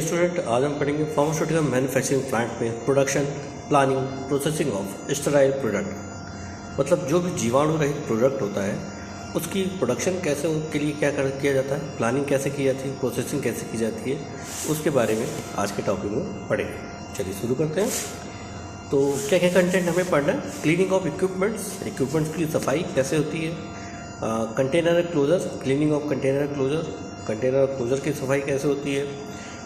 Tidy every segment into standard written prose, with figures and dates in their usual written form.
Student, आज हम पढ़ेंगे फार्मास्यूटिकल मैन्युफैक्चरिंग प्लांट में production, planning, processing of sterile product. मतलब जो भी जीवाणु रहित प्रोडक्ट होता है उसकी प्रोडक्शन कैसे के लिए क्या किया जाता है, प्लानिंग कैसे की जाती है, प्रोसेसिंग कैसे की जाती है, उसके बारे में आज के टॉपिक में पढ़ेंगे। चलिए शुरू करते हैं। तो क्या क्या कंटेंट हमें पढ़ना है? क्लीनिंग ऑफ इक्विपमेंट्स की सफाई कैसे होती है, container closure, cleaning of container closure की सफाई कैसे होती है,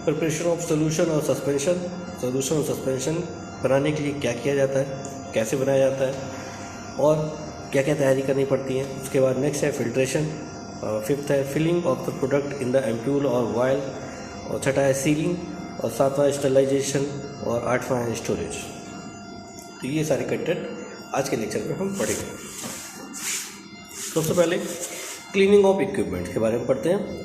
प्रिपरेशन ऑफ सोल्यूशन और सस्पेंशन बनाने के लिए क्या किया जाता है, कैसे बनाया जाता है और क्या क्या तैयारी करनी पड़ती है। उसके बाद नेक्स्ट है फिल्ट्रेशन, फिफ्थ है filling of the product in the ampoule और वायल, और छठा है सीलिंग, और सातवां स्टरलाइजेशन, और आठवां है स्टोरेज। तो ये सारे कंटेंट आज के लेक्चर में हम पढ़ेंगे। सबसे पहले क्लीनिंग ऑफ इक्विपमेंट के बारे में पढ़ते हैं।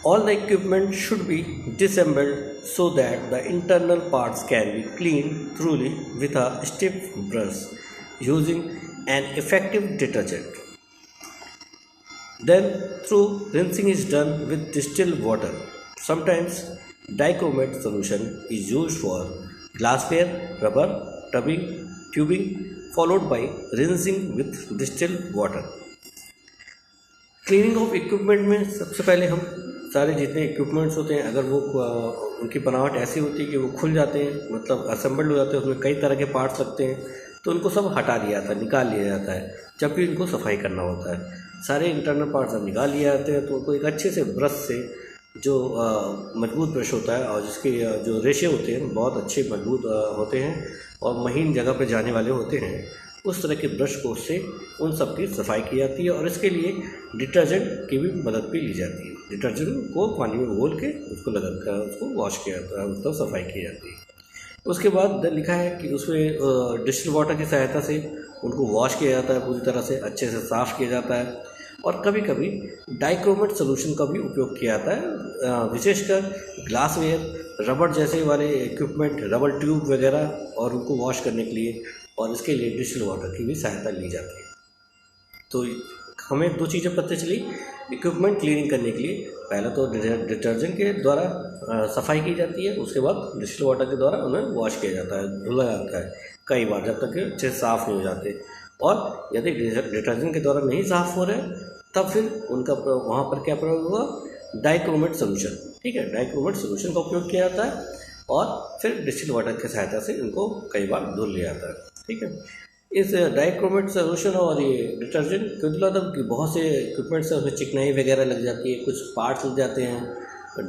All the equipment should be disassembled so that the internal parts can be cleaned thoroughly with a stiff brush using an effective detergent. Then through rinsing is done with distilled water. Sometimes dichromate solution is used for glassware, rubber, tubing followed by rinsing with distilled water. Cleaning of equipment में सबसे पहले हम सारे जितने equipments होते हैं, अगर वो उनकी बनावट ऐसी होती है कि वो खुल जाते हैं, मतलब असेंबल्ड हो जाते हैं, उसमें कई तरह के पार्ट्स लगते हैं, तो उनको सब हटा दिया जाता है, निकाल लिया जाता है जब भी इनको सफाई करना होता है। सारे इंटरनल पार्ट्स जब निकाल लिए जाते हैं तो उनको एक अच्छे से ब्रश से, जो मजबूत ब्रश होता है और जिसके जो रेशे होते हैं बहुत अच्छे मजबूत होते हैं और महीन जगह पर जाने वाले होते हैं, उस तरह के ब्रश को से उन सब की सफाई की जाती है। और इसके लिए डिटर्जेंट की भी मदद भी ली जाती है। डिटर्जेंट को पानी में घोल के उसको लगा कर उसको वॉश किया जाता है, मतलब सफाई की जाती है। उसके बाद लिखा है कि उसमें डिस्टिल वाटर की सहायता से उनको वॉश किया जाता है, पूरी तरह से अच्छे से साफ़ किया जाता है। और कभी कभी डाइक्रोमेट सोल्यूशन का भी उपयोग किया जाता है, विशेषकर ग्लासवेयर, रबड़ जैसे वाले इक्विपमेंट, रबड़ ट्यूब वगैरह, और उनको वॉश करने के लिए, और इसके लिए डिस्टिल वाटर की भी सहायता ली जाती है। तो हमें दो चीज़ें पता चली इक्विपमेंट क्लीनिंग करने के लिए। पहले तो डिटर्जेंट के द्वारा सफाई की जाती है, उसके बाद डिस्टिल वाटर के द्वारा उन्हें वॉश किया जाता है, धुला जाता है कई बार जब तक कि अच्छे से साफ़ नहीं हो जाते। और यदि डिटर्जेंट के द्वारा नहीं साफ़ हो रहे तब फिर उनका वहाँ पर क्या प्रयोग होगा, डाइक्रोमेट सोल्यूशन। ठीक है, डाइक्रोमेट सोल्यूशन का उपयोग किया जाता है और फिर डिस्टिल वाटर की सहायता से इनको कई बार धुल लिया जाता है। ठीक है, इस डाइक्रोमेट सोल्यूशन और ये डिटर्जेंट क्यों धुला, तब कि बहुत से इक्विपमेंट्स हैं उसमें चिकनाई वगैरह लग जाती है, कुछ पार्ट्स लग जाते हैं,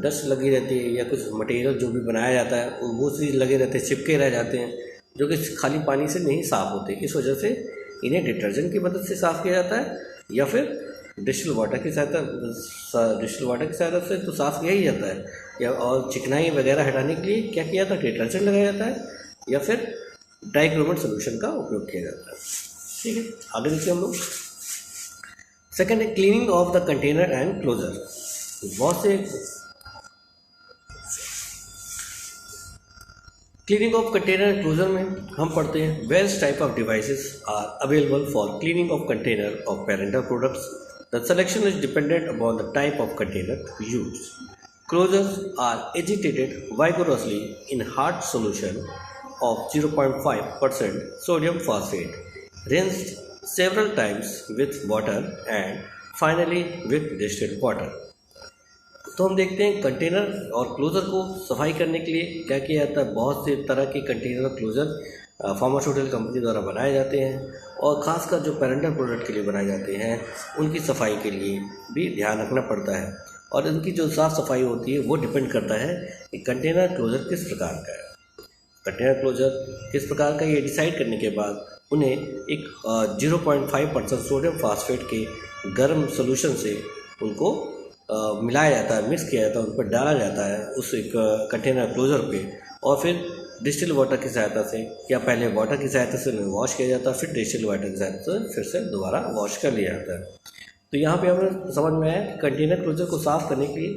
डस्ट लगी रहती है, या कुछ मटेरियल जो भी बनाया जाता है वो चीज़ लगे रहते हैं, चिपके रह जाते हैं, जो कि खाली पानी से नहीं साफ़ होते। इस वजह से इन्हें डिटर्जेंट की मदद से साफ़ किया जाता है, या फिर डिस्टिल वाटर की सहायता से तो साफ़ किया ही जाता है, या और चिकनाई वगैरह हटाने के लिए क्या किया जाता है, डिटर्जेंट लगाया जाता है, या फिर डाइक्रोमेट सोल्यूशन का उपयोग किया जाता है। ठीक है, आगे देखिए हम लोग। सेकेंड है cleaning of the container and closure. बहुत से cleaning of container and closure में हम पढ़ते हैं various type of devices are available for cleaning of container of parental products. The selection is dependent upon the type of container used. Closures are agitated vigorously in hard solution of 0.5% sodium phosphate, rinsed several times with water and finally with distilled water. तो हम देखते हैं container और closure को सफाई करने के लिए क्या किया जाता है। बहुत से तरह के कंटेनर और क्लोज़र फार्मास्यूटिकल कंपनी द्वारा बनाए जाते हैं, और ख़ासकर जो पेरेंटल प्रोडक्ट के लिए बनाए जाते हैं उनकी सफाई के लिए भी ध्यान रखना पड़ता है। और इनकी जो साफ़ सफाई होती है वो डिपेंड करता है कि कंटेनर क्लोज़र किस प्रकार का है। कंटेनर क्लोजर किस प्रकार का, ये डिसाइड करने के बाद उन्हें एक 0.5% सोडियम फास्फेट के गर्म सोल्यूशन से उनको मिलाया जाता है, मिक्स किया जाता है, उन पर डाला जाता है उस एक कंटेनर क्लोजर पे, और फिर डिस्टिल वाटर की सहायता से, या पहले वाटर की सहायता से उन्हें वॉश किया जाता है, फिर डिस्टिल वाटर की सहायता से फिर से दोबारा वॉश कर लिया जाता है। तो यहाँ पे हमें समझ में आया कि कंटेनर क्लोजर को साफ़ करने के लिए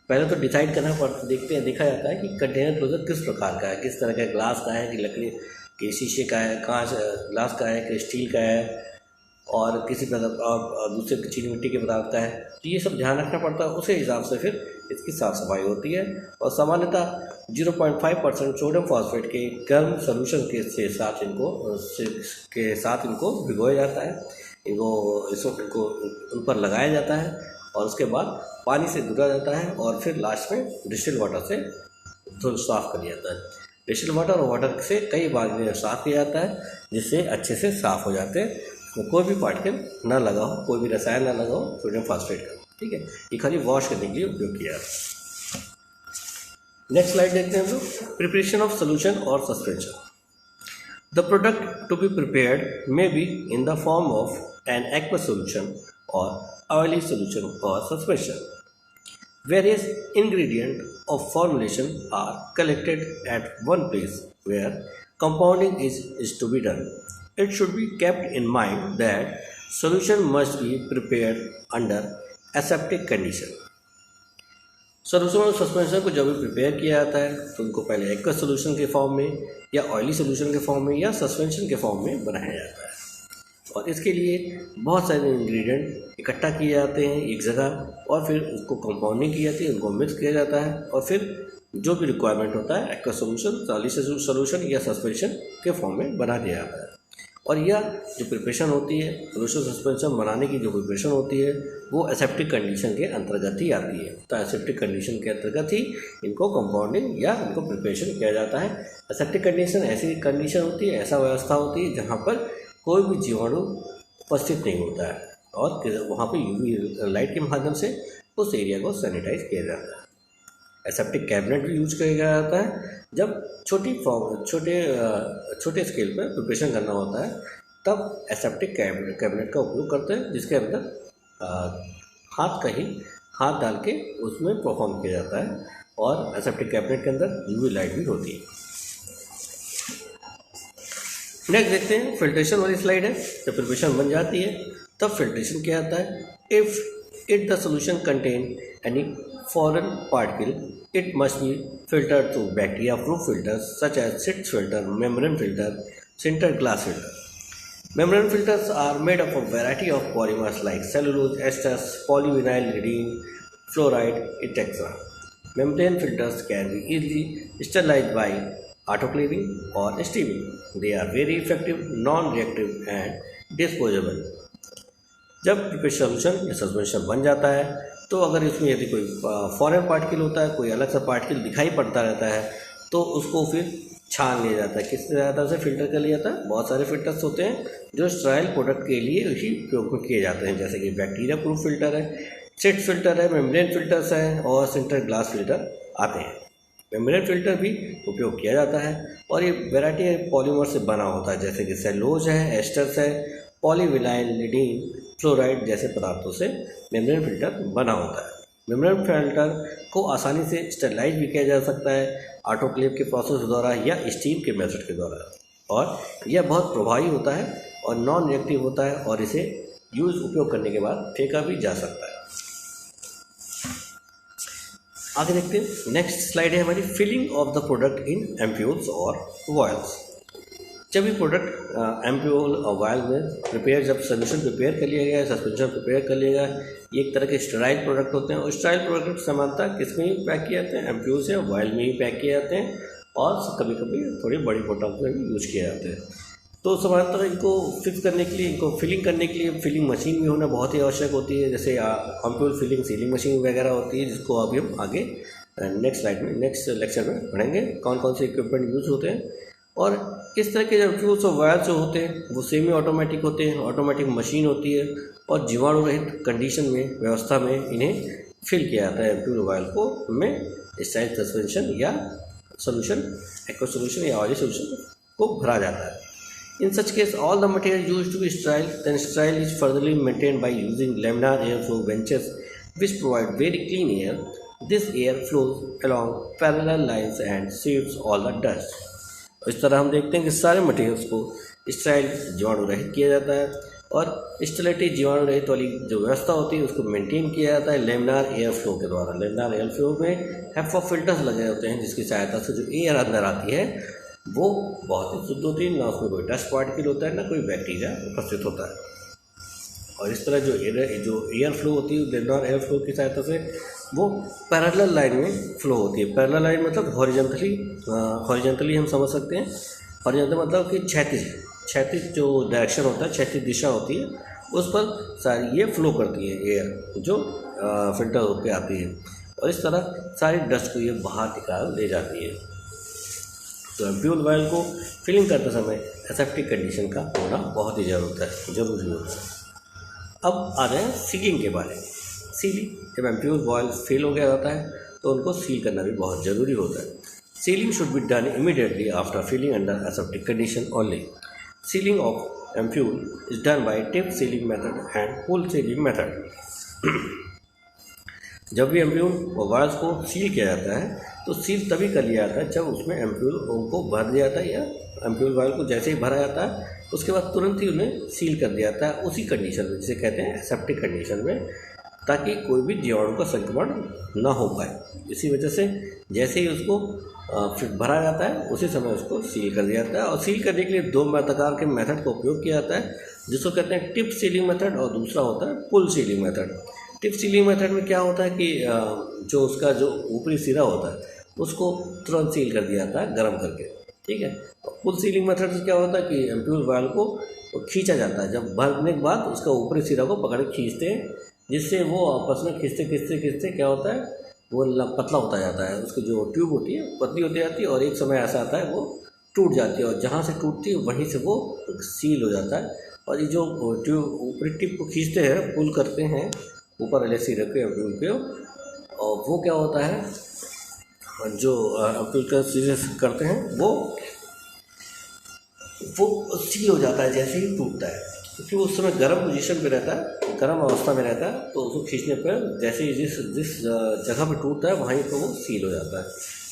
पहले तो डिसाइड करना पड़ता, देखा जाता है कि कंटेनर क्लोजर किस प्रकार का है, किस तरह का, ग्लास का है कि लकड़ी के शीशे का है, कांच ग्लास का है कि स्टील का है, और किसी प्रकार दूसरे चीनी मिट्टी के पदार्थ का है। तो ये सब ध्यान रखना पड़ता है, उसी हिसाब से फिर इसकी साफ़ सफाई होती है। और सामान्यतः 0.5% सोडियम फॉस्फेट के गर्म सोल्यूशन के साथ इनको भिगोया जाता है, इनको उन पर लगाया जाता है और उसके बाद पानी से धुला जाता है और फिर लास्ट में डिस्टिल वाटर से साफ़ कर दिया जाता है। डिस्टिल वाटर और वाटर से कई बार इन्हें साफ़ किया जाता है जिससे अच्छे से साफ़ हो जाते हैं, तो कोई भी पार्टिकल ना लगा हो, कोई भी रसायन ना लगा हो सोडियम फॉस्फेट का। ठीक है, ये खाली वॉश करने के लिए उपयोग किया जाता है। नेक्स्ट स्लाइड देखते हैं हम लोग, प्रिपरेशन ऑफ सोल्यूशन और suspension. The product to be prepared may be in the form of an aqueous solution और ऑयली सोल्यूशन और suspension. Various ingredients of formulation are collected at one place where compounding is to be done. It should be kept in mind that solution must be prepared under aseptic condition. Solution और suspension को जब भी prepare किया जाता है तो उनको पहले एक्वस सोल्यूशन के फॉर्म में या ऑयली सोल्यूशन के फॉर्म में या सस्पेंशन के फॉर्म में बनाया जाता है, और इसके लिए बहुत सारे इंग्रेडिएंट इकट्ठा किए जाते हैं एक जगह और फिर उसको कंपाउंडिंग की जाती है, उनको मिक्स किया जाता है और फिर जो भी रिक्वायरमेंट होता है एक्वस सोल्यूशन, ऑयली सोल्यूशन या सस्पेंशन के फॉर्म में बना दिया जाता है। और यह जो प्रिपरेशन होती है, सोल्यूशन सस्पेंशन बनाने की जो प्रिपरेशन होती है वो एसेप्टिक कंडीशन के अंतर्गत ही आती है। तो एसेप्टिक कंडीशन के अंतर्गत ही इनको कंपाउंडिंग या इनको प्रिपरेशन किया जाता है। एसेप्टिक कंडीशन ऐसी कंडीशन होती है, ऐसा व्यवस्था होती है जहाँ पर कोई भी जीवाणु उपस्थित नहीं होता है और वहाँ पर यूवी लाइट के माध्यम से उस एरिया को सैनिटाइज किया जाता है। एसेप्टिक कैबिनेट भी यूज किया जाता है जब छोटे स्केल पर प्रिपरेशन करना होता है, तब एसेप्टिक कैबिनेट का उपयोग करते हैं जिसके अंदर हाथ डाल के उसमें परफॉर्म किया जाता है और एसेप्टिक कैबिनेट के अंदर यूवी लाइट भी होती है। नेक्स्ट देखते हैं, फिल्ट्रेशन वाली स्लाइड है। जब प्रिपरेशन बन जाती है तब फिल्ट्रेशन किया जाता है। If the solution contain any foreign particle it must be filtered through bacteria-proof filters such as Sitz filter, membrane filter, sintered glass filter. Membrane filters are made up of a variety of polymers like cellulose, esters, polyvinylidene, fluoride, etc. Membrane filters can be easily sterilized by autoclaving or steaming. They are very effective, non-reactive and disposable. जब preparation solution या suspension बन जाता है तो अगर इसमें यदि कोई फॉरेन पार्टिकल होता है, कोई अलग सा पार्टिकल दिखाई पड़ता रहता है तो उसको फिर छान लिया जाता है। किस तरह से फिल्टर कर लिया जाता है? बहुत सारे फिल्टर्स होते हैं जो स्टेराइल प्रोडक्ट के लिए ही उपयोग किए जाते हैं, जैसे कि बैक्टीरिया प्रूफ फिल्टर है, सिट्स फिल्टर है, मेम्ब्रेन फिल्टर्स हैं और सिंटर ग्लास फिल्टर आते हैं। मेम्ब्रेन फिल्टर भी उपयोग किया जाता है और ये वैरायटी पॉलीमर से बना होता है, जैसे कि सेलुलोज है, एस्टर्स है, पॉलीविनाइलिडीन, फ्लोराइड जैसे पदार्थों से मेम्ब्रेन फिल्टर बना होता है। मेम्ब्रेन फिल्टर को आसानी से स्टेरिलाइज भी किया जा सकता है ऑटोक्लेव के प्रोसेस द्वारा या स्टीम के मेथड के द्वारा, और यह बहुत प्रभावी होता है और नॉन रिएक्टिव होता है और इसे उपयोग करने के बाद फेंका भी जा सकता है। आगे देखते हैं, नेक्स्ट स्लाइड है हमारी, filling of the product in ampoules और वायल्स। जब भी प्रोडक्ट एम्प्यूल और वायल में जब सोल्यूशन प्रिपेयर कर लिया गया है, सस्पेंशन प्रिपेयर कर लिया गया है, ये एक तरह के स्टेराइल प्रोडक्ट होते हैं और स्टेराइल प्रोडक्ट समानता किस में ही पैक किए जाते हैं? एम्प्यूल से, वायल में ही पैक किए जाते हैं और कभी कभी थोड़ी बड़ी बोतल में भी यूज किए जाते हैं। तो समानता इनको फिक्स करने के लिए, इनको फिलिंग करने के लिए फिलिंग मशीन भी होना बहुत ही आवश्यक होती है, जैसे एम्प्यूल फिलिंग सीलिंग मशीन वगैरह होती है, जिसको अभी हम आगे नेक्स्ट लेक्चर में पढ़ेंगे कौन कौन से इक्विपमेंट यूज होते हैं। और इस तरह के जो एम्प्यूल्स और वायल्स जो होते हैं वो सेमी ऑटोमेटिक होते हैं, ऑटोमेटिक मशीन होती है और जीवाणु रहित कंडीशन में, व्यवस्था में इन्हें फिल किया जाता है। एम्प्यूल वायल को में स्टेराइल सस्पेंशन या सोल्यूशन, एक्वस सोल्यूशन या ऑयली सोल्यूशन को भरा जाता है। In such case all the material used to be sterile, then sterile is furtherly maintained by using laminar air flow benches which provide very clean air. This air flows along parallel lines and sweeps all the dust. इस तरह हम देखते हैं कि सारे materials को sterile जीवाणु रहित किया जाता है और स्टेरिलिटी जीवाणु रहित वाली जो व्यवस्था होती है उसको मेंटेन किया जाता है लेमिनार एयर फ्लो के द्वारा। लेमिनार एयर फ्लो में हैफा फिल्टर्स लगे होते हैं जिसकी सहायता से जो एयर अंदर आती है वो बहुत ही शुद्ध होती है, ना उसमें कोई डस्ट पार्टिकल होता है, ना कोई बैक्टीरिया उपस्थित होता है। और इस तरह जो एयर फ्लो होती है लेमिनार एयर फ्लो की सहायता से वो पैरेलल लाइन में फ्लो होती है। पैरेलल लाइन मतलब हॉरिजॉन्टली हम समझ सकते हैं। हॉरिजॉन्टल मतलब कि क्षैतिज जो डायरेक्शन होता है, क्षैतिज दिशा होती है, उस पर सारी ये फ्लो करती है एयर जो फिल्टर होकर आती है, और इस तरह सारी डस्ट को ये बाहर निकाल ले जाती है। तो एम्प्यूल वाल्व को फिलिंग करते समय एसेप्टिक कंडीशन का होना बहुत ही ज़रूरी होता है। अब आ रहे हैं सीलिंग के बारे में। सीलिंग, जब एम्प्यूल वाल्व फेल हो गया होता है तो उनको सील करना भी बहुत ज़रूरी होता है। Sealing should be done immediately after filling under aseptic condition only. Sealing of ampoule is done by tip sealing method and pull sealing method. जब भी एम्प्यूल वाल्व को सील किया जाता है तो सील तभी कर लिया जाता है जब उसमें एम्प्यूल को भर दिया जाता है, या एम्प्यूल वाल्व को जैसे ही भरा जाता है उसके बाद तुरंत ही उन्हें सील कर दिया जाता है उसी कंडीशन में, जिसे कहते हैं एसेप्टिक कंडीशन में, ताकि कोई भी जीवाणु का संक्रमण ना हो पाए। इसी वजह से जैसे ही उसको फिर भरा जाता है उसी समय उसको सील कर दिया जाता है। और सील करने के लिए दो प्रकार के मेथड का उपयोग किया जाता है, जिसको कहते हैं टिप सीलिंग मेथड और दूसरा होता है pull sealing method. Tip sealing method में क्या होता है कि जो उसका जो ऊपरी सिरा होता है उसको तुरंत सील कर दिया जाता है गर्म करके, ठीक है। पुल सीलिंग मेथड से क्या होता है कि एम्प्यूल वाल्व को खींचा जाता है, जब भरने के बाद उसका ऊपरी सिरा को पकड़ के खींचते हैं, जिससे वो आपस में खींचते क्या होता है वो पतला होता जाता है। उसकी जो ट्यूब होती है पतली होती जाती है और एक समय ऐसा आता है वो टूट जाती है, और जहाँ से टूटती है वहीं से वो सील हो जाता है। और ये जो ट्यूब ऊपरी टिप को खींचते हैं, पुल करते हैं ऊपर वाले सिरे के एम्प्यूल के, और वो क्या होता है जो एम्प्यूल का सिरे करते हैं वो सील हो जाता है जैसे ही टूटता है, क्योंकि वो उस समय गर्म पोजीशन पे रहता है, गर्म अवस्था में रहता है, तो उसको खींचने पर जैसे ही जिस जगह पे टूटता है वहीं पर वो सील हो जाता है।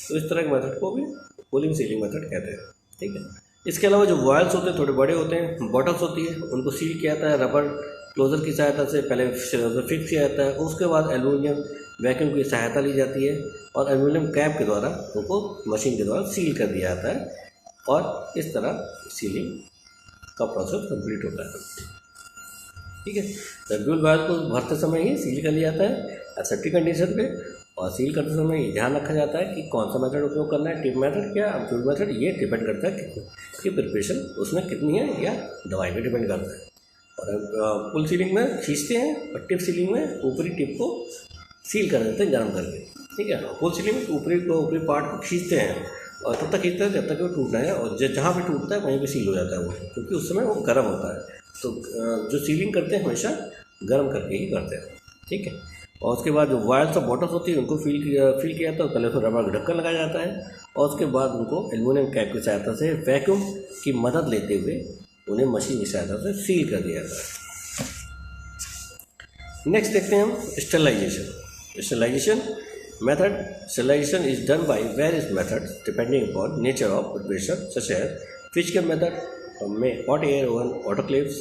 तो इस तरह के मेथड को भी पुलिंग सीलिंग मेथड कहते हैं, ठीक है। इसके अलावा जो वाल्व्स होते हैं थोड़े बड़े होते हैं, बॉटल्स होती है, उनको सील किया जाता है रबर क्लोजर की सहायता से, पहले फिक्स किया जाता है, उसके बाद एल्यूमिनियम वैक्यूम की सहायता ली जाती है और एल्यूमिनियम कैप के द्वारा उनको मशीन के द्वारा सील कर दिया जाता है, और इस तरह सीलिंग का प्रोसेस कंप्लीट होता है, ठीक है। एम्प्यूल वाल्व को भरते समय ही सील कर लिया जाता है एसेप्टिक कंडीशन पे, और सील करते समय ये ध्यान रखा जाता है कि कौन सा मेथड उपयोग करना है, टिप मेथड क्या एम्प्यूल मेथड, ये डिपेंड करता है कि प्रिपरेशन उसमें कितनी है या दवाई पे डिपेंड करता है। और पुल सीलिंग में खींचते हैं और टिप सीलिंग में ऊपरी टिप को सील कर देते हैं गर्म करके, ठीक है। पुल सीलिंग में ऊपरी पार्ट को खींचते हैं और तब तक खींचते हैं जब तक वो टूटना है, और जहाँ पे टूटता है वहीं पे सील हो जाता है वो, क्योंकि उस समय वो गर्म होता है। तो जो सीलिंग करते हैं हमेशा गर्म करके ही करते हैं, ठीक है। और उसके बाद जो वायर्स और बॉटल्स होती है उनको फिल किया जाता है, पहले उसमें रबर का ढक्कन लगाया जाता है, और उसके बाद उनको एल्यूमिनियम कैप की सहायता से वैक्यूम की मदद लेते हुए उन्हें मशीन की सहायता से सील कर दिया जाता है। नेक्स्ट देखते हैं हम sterilization method. Sterilization is done by various methods depending upon nature of preparation, such as physical method में हॉट एयर ओवन, ऑटोक्लेव्स,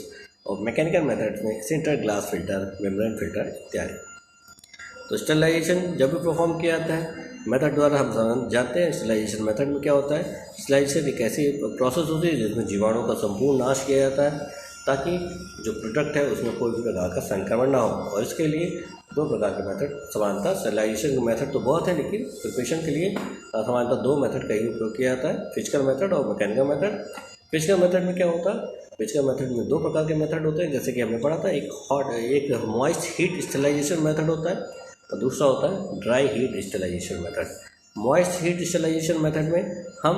और मैकेनिकल मेथड में sinter, glass filter, membrane filter इत्यादि। तो स्टरलाइजेशन जब भी परफॉर्म किया जाता है मेथड द्वारा हम जानते हैं। स्टरलाइजेशन मेथड में क्या होता है, स्टरलाइजेशन एक ऐसी प्रोसेस होती है जिसमें जीवाणु का संपूर्ण नाश किया जाता है, ताकि जो प्रोडक्ट है उसमें कोई भी प्रकार का संक्रमण ना हो। और इसके लिए दो प्रकार के मेथड समानता, स्टरलाइजेशन के मेथड तो बहुत है, लेकिन प्रिपरेशन के लिए समानता दो मेथड का ही उपयोग किया जाता है, फिजिकल मेथड और मैकेनिकल मेथड। फिजिकल मेथड में क्या होता है, फिजिकल मेथड में दो प्रकार के मेथड होते हैं, जैसे कि हमने पढ़ा था, एक मॉइस्ट हीट स्टरलाइजेशन मेथड होता है और दूसरा होता है dry heat sterilization method. Moist heat sterilization method में हम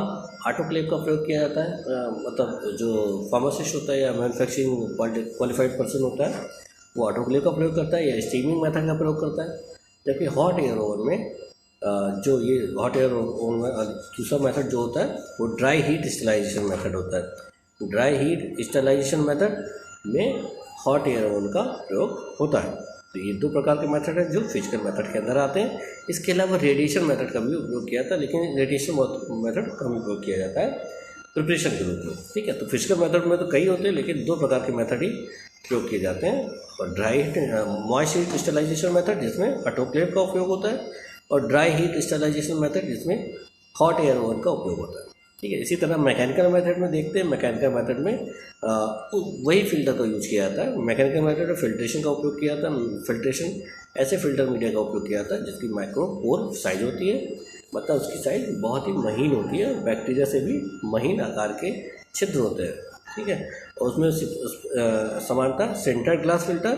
ऑटोक्लेव का प्रयोग किया जाता है, मतलब जो फार्मासिस्ट होता है या मैन्युफैक्चरिंग क्वालिफाइड पर्सन होता है वो ऑटोक्लेव का प्रयोग करता है या स्टीमिंग मेथड का प्रयोग करता है। जबकि हॉट एयर ओवन में जो ये हॉट एयर ओवन में दूसरा मेथड जो होता है वो ड्राई हीट स्टरलाइजेशन मेथड होता है। ड्राई हीट स्टरलाइजेशन मेथड में हॉट एयर ओवन का प्रयोग होता है। तो ये दो प्रकार के मेथड हैं जो फिजिकल मेथड के अंदर आते हैं। इसके अलावा रेडिएशन मेथड का भी उपयोग किया जाता है, लेकिन रेडिएशन मेथड कम उपयोग किया जाता है प्रिपरेशन के रूप में, ठीक है। तो फिजिकल मेथड में तो कई होते हैं, लेकिन दो प्रकार के मेथड ही प्रयोग किए जाते हैं, और dry moist heat sterilization method जिसमें ऑटोक्लेव का उपयोग होता है, और ड्राई हीट स्टरलाइजेशन मेथड जिसमें हॉट एयर ओवन का उपयोग होता है। ठीक है। इसी तरह मैकेनिकल मेथड में देखते हैं, मैकेनिकल मेथड में वही फिल्टर का यूज किया जाता है। मैकेनिकल मेथड में फिल्ट्रेशन का उपयोग किया जाता है। फिल्ट्रेशन ऐसे फिल्टर मीडिया का उपयोग किया जाता है जिसकी माइक्रो पोर साइज होती है, मतलब उसकी साइज बहुत ही महीन होती है, बैक्टीरिया से भी महीन आकार के छिद्र होते हैं, ठीक है। और उसमें समानता सेंटर ग्लास फिल्टर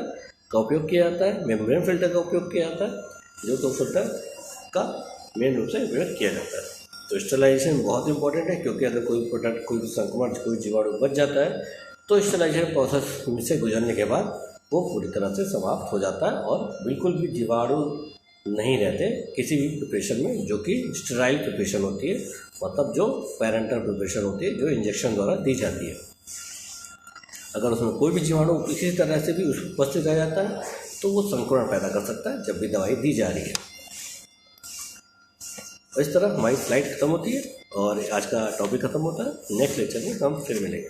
का उपयोग किया जाता है, मेम्ब्रेन फिल्टर का उपयोग किया जाता है, जो दो फिल्टर का मेन रूप से उपयोग किया जाता है। तो स्टरलाइजेशन बहुत इंपॉर्टेंट है, क्योंकि अगर कोई प्रोडक्ट, कोई संक्रमण, कोई जीवाणु बच जाता है तो स्टरलाइजेशन प्रोसेस से गुजरने के बाद वो पूरी तरह से समाप्त हो जाता है और बिल्कुल भी जीवाणु नहीं रहते किसी भी प्रिपरेशन में, जो कि स्टेराइल प्रिपरेशन होती है, मतलब जो पैरेंटल प्रिपरेशन होती है, जो इंजेक्शन द्वारा दी जाती है। अगर उसमें कोई भी जीवाणु किसी तरह से भी उपस्थित रह जाता है तो वो संक्रमण पैदा कर सकता है जब भी दवाई दी जा रही है। इस तरह हमारी स्लाइड खत्म होती है और आज का टॉपिक खत्म होता है। नेक्स्ट लेक्चर में हम फिर मिलेंगे।